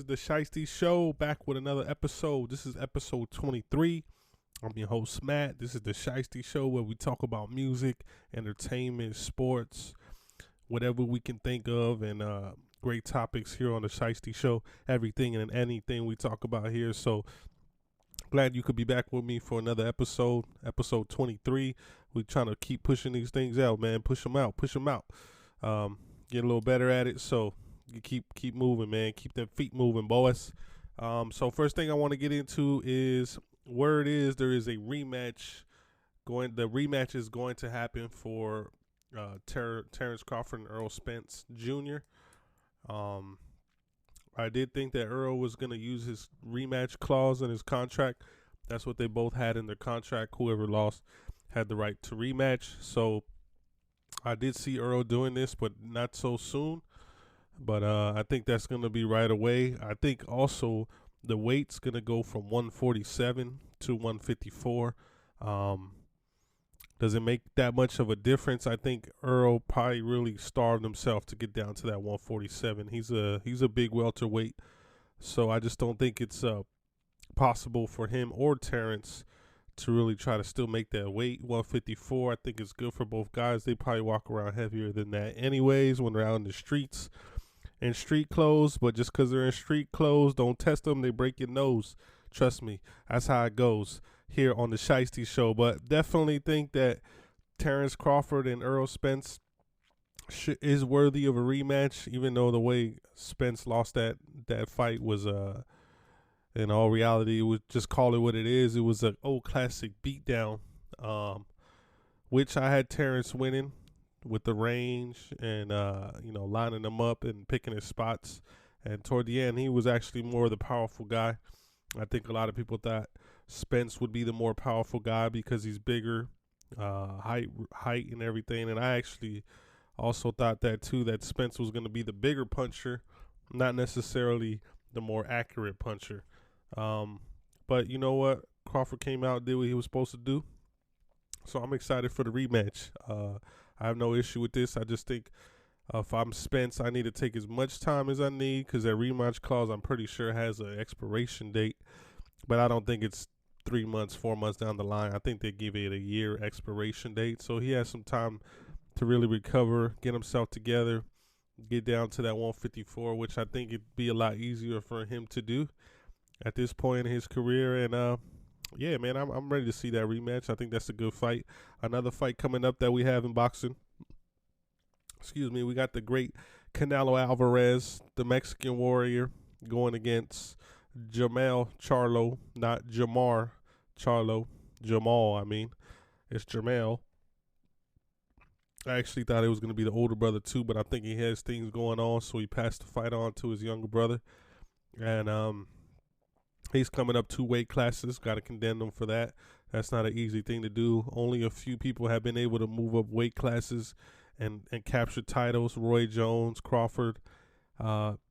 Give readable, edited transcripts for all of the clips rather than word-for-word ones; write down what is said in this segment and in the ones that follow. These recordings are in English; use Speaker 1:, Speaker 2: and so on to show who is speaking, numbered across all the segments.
Speaker 1: the Shiesty Show, back with another episode. This is episode 23. I'm your host, Matt. This is the Shiesty Show where we talk about music, entertainment, sports, whatever we can think of, and great topics here on the Shiesty Show. Everything and anything we talk about here. So glad you could be back with me for another episode 23. We're trying to keep pushing these things out, man. Push them out. Get a little better at it. So you keep moving, man. Keep them feet moving, boys. So first thing I want to get into is word is there is a rematch going. The rematch is going to happen for Terrence Crawford and Earl Spence Jr. I did think that Earl was going to use his rematch clause in his contract. That's what they both had in their contract. Whoever lost had the right to rematch. So I did see Earl doing this, but not so soon. But I think that's going to be right away. I think also the weight's going to go from 147 to 154. Does it make that much of a difference? I think Earl probably really starved himself to get down to that 147. He's a big welterweight, so I just don't think it's possible for him or Terrence to really try to still make that weight. 154, I think it's good for both guys. They probably walk around heavier than that anyways when they're out in the streets in street clothes, but just because they're in street clothes, don't test them, they break your nose. Trust me, that's how it goes here on the Shiesty Show. But definitely think that Terrence Crawford and Earl Spence is worthy of a rematch, even though the way Spence lost that fight was in all reality, it was, just call it what it is. It was an old classic beatdown, which I had Terrence winning with the range and lining them up and picking his spots. And toward the end, he was actually more the powerful guy. I think a lot of people thought Spence would be the more powerful guy because he's bigger, height and everything. And I actually also thought that too, that Spence was going to be the bigger puncher, not necessarily the more accurate puncher. But you know what? Crawford came out, did what he was supposed to do. So I'm excited for the rematch. I have no issue with this. I just think if I'm Spence, I need to take as much time as I need because that rematch clause, I'm pretty sure, has an expiration date. But I don't think it's 3 months, 4 months down the line. I think they give it a year expiration date. So he has some time to really recover, get himself together, get down to that 154, which I think it'd be a lot easier for him to do at this point in his career. And yeah, man, I'm ready to see that rematch. I think that's a good fight. Another fight coming up that we have in boxing. We got the great Canelo Alvarez, the Mexican warrior, going against Jamal Charlo, not Jamar Charlo. Jamal, I mean. It's Jamal. I actually thought it was going to be the older brother too, but I think he has things going on, so he passed the fight on to his younger brother. And he's coming up 2 weight classes. Got to condemn him for that. That's not an easy thing to do. Only a few people have been able to move up weight classes and capture titles. Roy Jones, Crawford,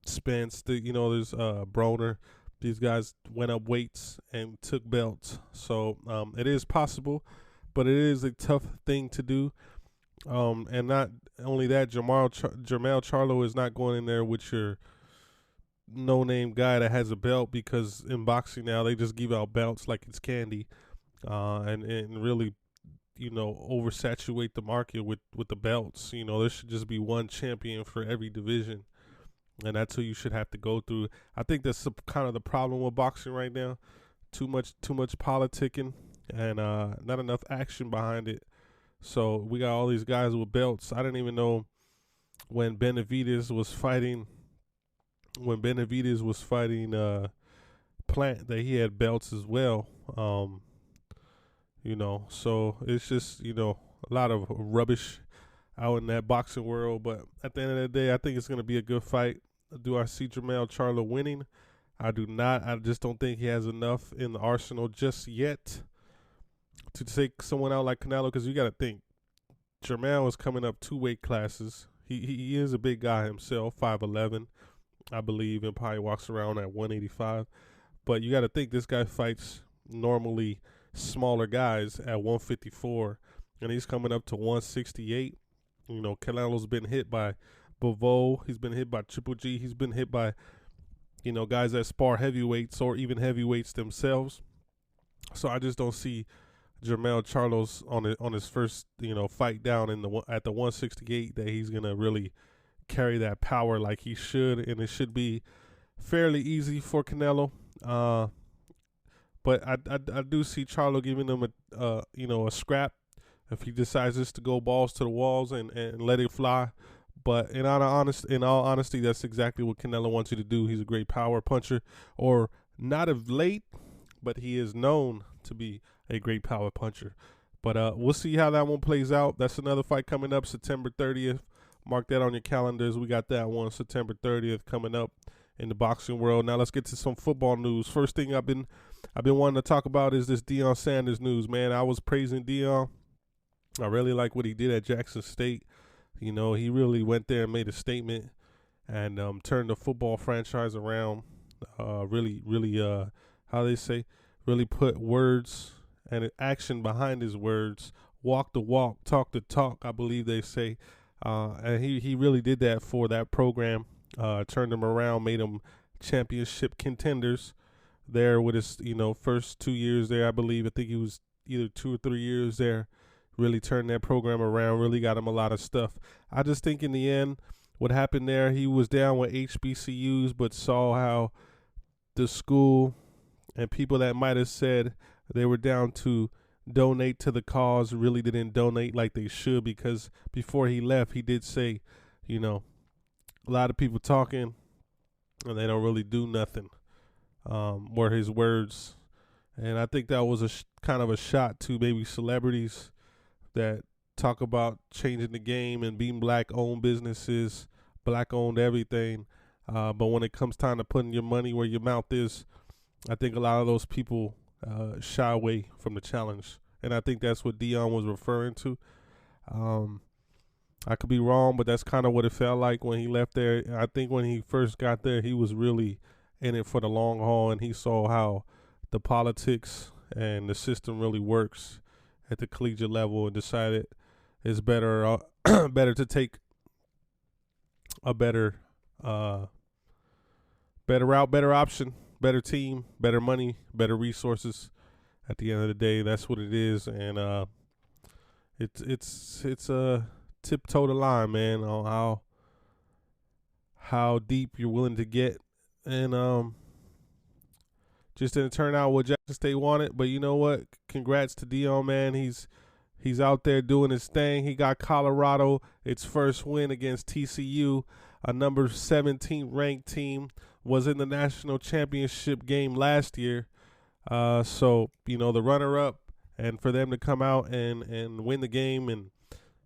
Speaker 1: Spence, there's Broner. These guys went up weights and took belts. So it is possible, but it is a tough thing to do. And not only that, Jamal Charlo is not going in there with your no-name guy that has a belt, because in boxing now they just give out belts like it's candy, and really, oversaturate the market with the belts. There should just be one champion for every division, and that's who you should have to go through. I think that's kind of the problem with boxing right now. Too much politicking and not enough action behind it. So we got all these guys with belts. I didn't even know when Benavidez was fighting Plant that he had belts as well. So it's just, a lot of rubbish out in that boxing world. But at the end of the day, I think it's going to be a good fight. Do I see Jamal Charlo winning? I do not. I just don't think he has enough in the arsenal just yet to take someone out like Canelo, because you got to think, Jamal is coming up 2 weight classes. He is a big guy himself, 5'11", I believe, and probably walks around at 185. But you got to think this guy fights normally smaller guys at 154, and he's coming up to 168. Canelo's been hit by Bivol. He's been hit by Triple G. He's been hit by guys that spar heavyweights or even heavyweights themselves. So I just don't see Jermell Charlos on his first fight down at the 168 that he's gonna really carry that power like he should, and it should be fairly easy for Canelo. But I do see Charlo giving him a scrap if he decides just to go balls to the walls and let it fly. But in all honesty, that's exactly what Canelo wants you to do. He's a great power puncher, or not of late, but he is known to be a great power puncher. But we'll see how that one plays out. That's another fight coming up September 30th. Mark that on your calendars. We got that one September 30th coming up in the boxing world. Now let's get to some football news. First thing I've been wanting to talk about is this Deion Sanders news, man. I was praising Deion. I really like what he did at Jackson State. He really went there and made a statement and turned the football franchise around. Really, how they say, really put words and action behind his words. Walk the walk, talk the talk, I believe they say. And he really did that for that program. Turned them around, made them championship contenders there with his, first 2 years there, I believe. I think he was either 2 or 3 years there. Really turned that program around, really got him a lot of stuff. I just think in the end, what happened there, he was down with HBCUs, but saw how the school and people that might have said they were down to donate to the cause really didn't donate like they should, because before he left, he did say, a lot of people talking and they don't really do nothing, were his words. And I think that was kind of a shot to maybe celebrities that talk about changing the game and being black-owned businesses, black-owned everything. But when it comes time to putting your money where your mouth is, I think a lot of those people shy away from the challenge. And I think that's what Deion was referring to. I could be wrong, but that's kind of what it felt like when he left there. I think when he first got there, he was really in it for the long haul, and he saw how the politics and the system really works at the collegiate level, and decided it's better to take a better route, better option, better team, better money, better resources. At the end of the day, that's what it is, and it's a tiptoe the line, man, on how deep you're willing to get, and just didn't turn out what Jackson State wanted. But you know what? Congrats to Deion, man. He's out there doing his thing. He got Colorado its first win against TCU, a number 17 ranked team, was in the national championship game last year. So the runner-up, and for them to come out and win the game, and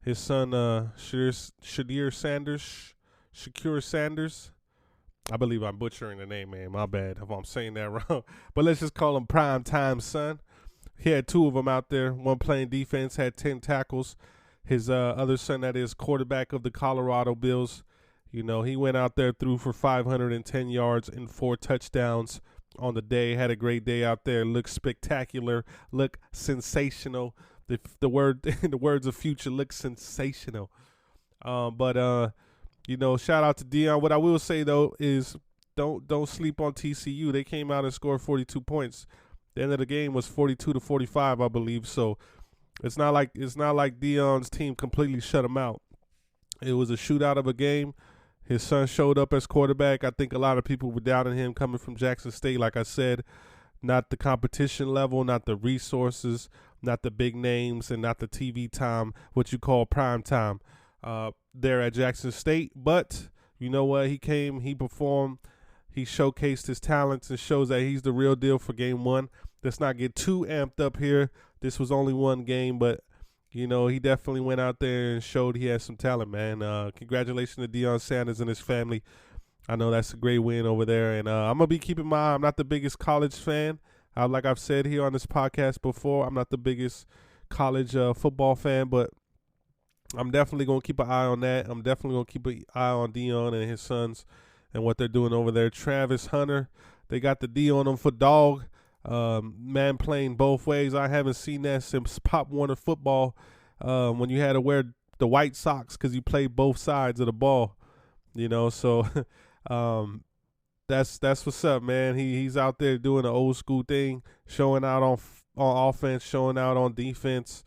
Speaker 1: his son Shakir Sanders. I believe I'm butchering the name, man. My bad if I'm saying that wrong. But let's just call him Prime Time Son. He had two of them out there. One playing defense, had 10 tackles. His other son, that is quarterback of the Colorado Bills, he went out there, threw for 510 yards and 4 touchdowns on the day. Had a great day out there. Looked spectacular. Looked sensational. The words of Future, look sensational. Shout out to Deion. What I will say though is don't sleep on TCU. They came out and scored 42 points. The end of the game was 42-45, I believe. So it's not like Deion's team completely shut them out. It was a shootout of a game. His son showed up as quarterback. I think a lot of people were doubting him coming from Jackson State. Like I said, not the competition level, not the resources, not the big names, and not the TV time, what you call prime time. There at Jackson State, but you know what? He came, he performed, he showcased his talents, and shows that he's the real deal for game one. Let's not get too amped up here. This was only one game, but he definitely went out there and showed he has some talent, man. Congratulations to Deion Sanders and his family. I know that's a great win over there, and I'm gonna be keeping my eye. I'm not the biggest college fan. Like I've said here on this podcast before, I'm not the biggest college football fan, but I'm definitely going to keep an eye on that. I'm definitely going to keep an eye on Deion and his sons and what they're doing over there. Travis Hunter, they got the D on him for dog. Man playing both ways. I haven't seen that since Pop Warner football, when you had to wear the white socks because you played both sides of the ball. So That's what's up, man. He's out there doing the old school thing, showing out on offense, showing out on defense.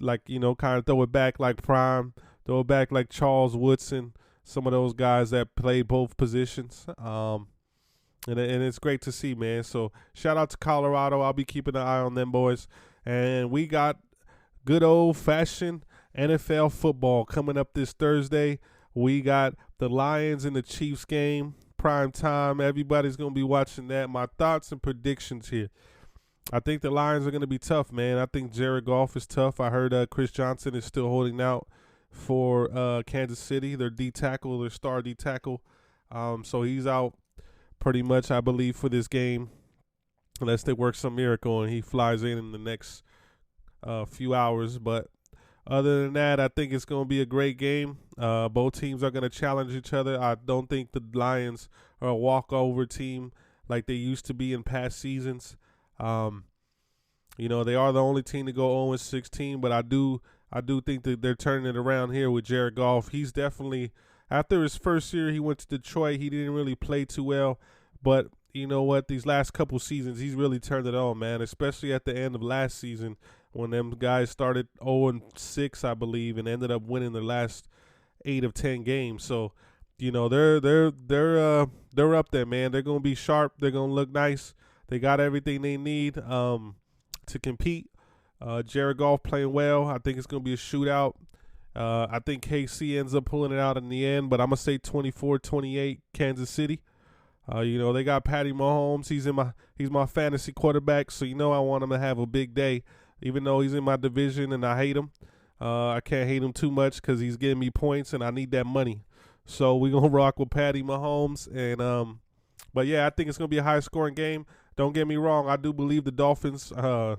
Speaker 1: Like, kind of throw it back like Prime, throw it back like Charles Woodson, some of those guys that play both positions. And it's great to see, man. So shout out to Colorado. I'll be keeping an eye on them boys. And we got good old fashioned NFL football coming up this Thursday. We got the Lions and the Chiefs game, prime time. Everybody's going to be watching that. My thoughts and predictions here. I think the Lions are going to be tough, man. I think Jared Goff is tough. I heard Chris Johnson is still holding out for Kansas City, their D tackle, their star D tackle. So he's out pretty much, I believe, for this game, unless they work some miracle and he flies in the next few hours. But other than that, I think it's going to be a great game. Both teams are going to challenge each other. I don't think the Lions are a walkover team like they used to be in past seasons. They are the only team to go 0-16, but I do think that they're turning it around here with Jared Goff. He's definitely, after his first year, he went to Detroit. He didn't really play too well, but you know what? These last couple seasons, he's really turned it on, man, especially at the end of last season when them guys started 0-6, I believe, and ended up winning the last 8 of 10 games. So, they're up there, man. They're going to be sharp. They're going to look nice. They got everything they need to compete. Jared Goff playing well. I think it's going to be a shootout. I think KC ends up pulling it out in the end, but I'm going to say 24-28 Kansas City. They got Patty Mahomes. He's my fantasy quarterback, so I want him to have a big day, even though he's in my division and I hate him. I can't hate him too much because he's getting me points and I need that money. So we're going to rock with Patty Mahomes. But yeah, I think it's going to be a high-scoring game. Don't get me wrong. I do believe the Dolphins, the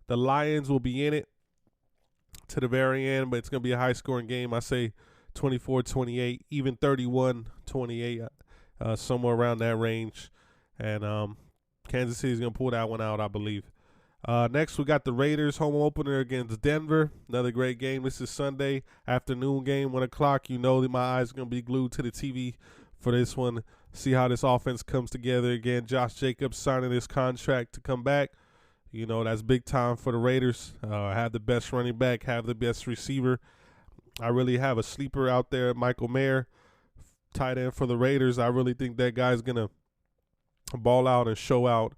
Speaker 1: Lions will be in it to the very end, but it's going to be a high-scoring game. I say 24-28, even 31-28, somewhere around that range. And Kansas City's going to pull that one out, I believe. Next, we got the Raiders home opener against Denver. Another great game. This is Sunday afternoon game, 1 o'clock. You know that my eyes are going to be glued to the TV for this one. See how this offense comes together. Again, Josh Jacobs signing his contract to come back. That's big time for the Raiders. Have the best running back, have the best receiver. I really have a sleeper out there, Michael Mayer, tight end for the Raiders. I really think that guy's going to ball out and show out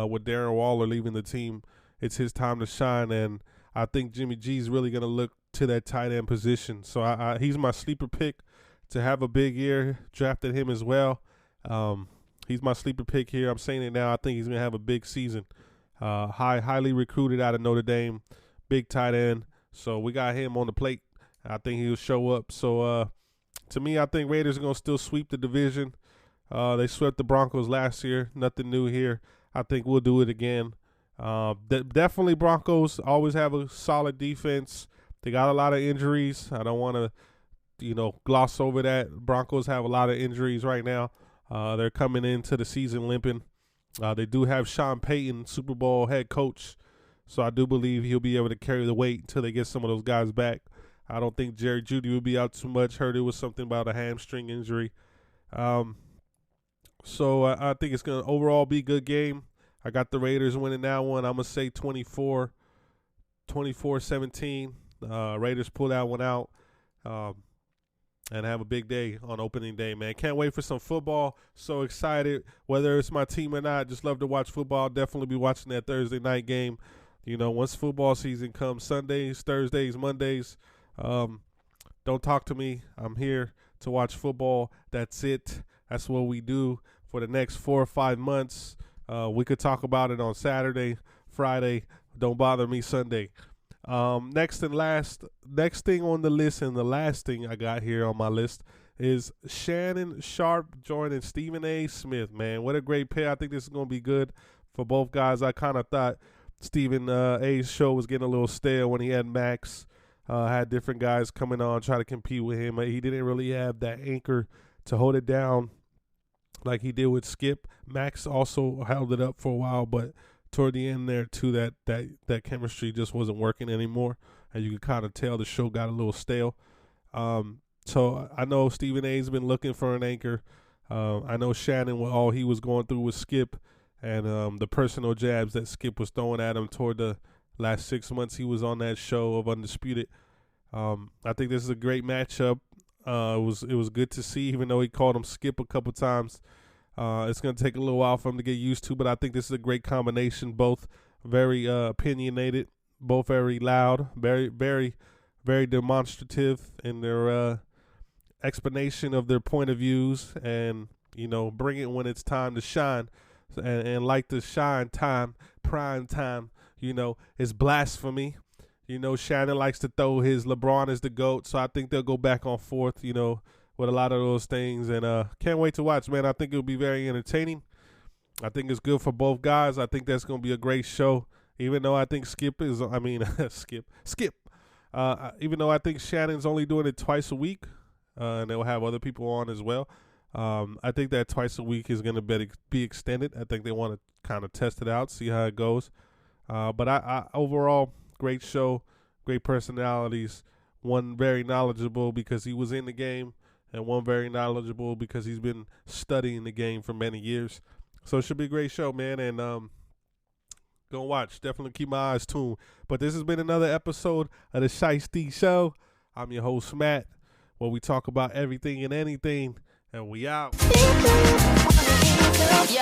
Speaker 1: with Darren Waller leaving the team. It's his time to shine, and I think Jimmy G's really going to look to that tight end position. So he's my sleeper pick to have a big year. Drafted him as well. He's my sleeper pick here. I'm saying it now. I think he's going to have a big season. Highly recruited out of Notre Dame, big tight end. So we got him on the plate. I think he'll show up. So to me, I think Raiders are going to still sweep the division. They swept the Broncos last year. Nothing new here. I think we'll do it again. Definitely Broncos always have a solid defense. They got a lot of injuries. I don't want to, gloss over that. Broncos have a lot of injuries right now. They're coming into the season limping. They do have Sean Payton, Super Bowl head coach, so I do believe he'll be able to carry the weight until they get some of those guys back. I don't think Jerry Jeudy will be out too much. Heard it was something about a hamstring injury. So I think it's going to overall be a good game. I got the Raiders winning that one. I'm going to say 24-17. Raiders pull that one out. And have a big day on opening day, man. Can't wait for some football. So excited. Whether it's my team or not, just love to watch football. I'll definitely be watching that Thursday night game. Once football season comes, Sundays, Thursdays, Mondays, don't talk to me. I'm here to watch football. That's it. That's what we do for the next 4 or 5 months. We could talk about it on Saturday, Friday. Don't bother me Sunday. Next thing on the list, and the last thing I got here on my list, is Shannon Sharp joining Stephen A. Smith, man. What a great pair. I think this is going to be good for both guys. I kind of thought Stephen A's show was getting a little stale when he had Max, had different guys coming on, try to compete with him. He didn't really have that anchor to hold it down like he did with Skip. Max also held it up for a while, but toward the end there, too, that chemistry just wasn't working anymore, and you could kind of tell the show got a little stale. So I know Stephen A's been looking for an anchor. I know Shannon, all he was going through with Skip, and the personal jabs that Skip was throwing at him toward the last 6 months he was on that show of Undisputed. I think this is a great matchup. It was good to see, even though he called him Skip a couple times. It's going to take a little while for him to get used to, but I think this is a great combination. Both very opinionated, both very loud, very, very, very demonstrative in their explanation of their point of views, and bring it when it's time to shine. And like the shine time, prime time, it's blasphemy. Shannon likes to throw his LeBron as the GOAT, so I think they'll go back on forth, with a lot of those things. And can't wait to watch, man. I think it'll be very entertaining. I think it's good for both guys. I think that's going to be a great show, even though I think Skip. Even though I think Shannon's only doing it twice a week, and they'll have other people on as well. I think that twice a week is going to be extended. I think they want to kind of test it out, see how it goes. But I overall, great show, great personalities. One very knowledgeable because he was in the game, and one very knowledgeable because he's been studying the game for many years. So it should be a great show, man, and go watch. Definitely keep my eyes tuned. But this has been another episode of the Shiesty Show. I'm your host, Matt, where we talk about everything and anything, and we out. Yo.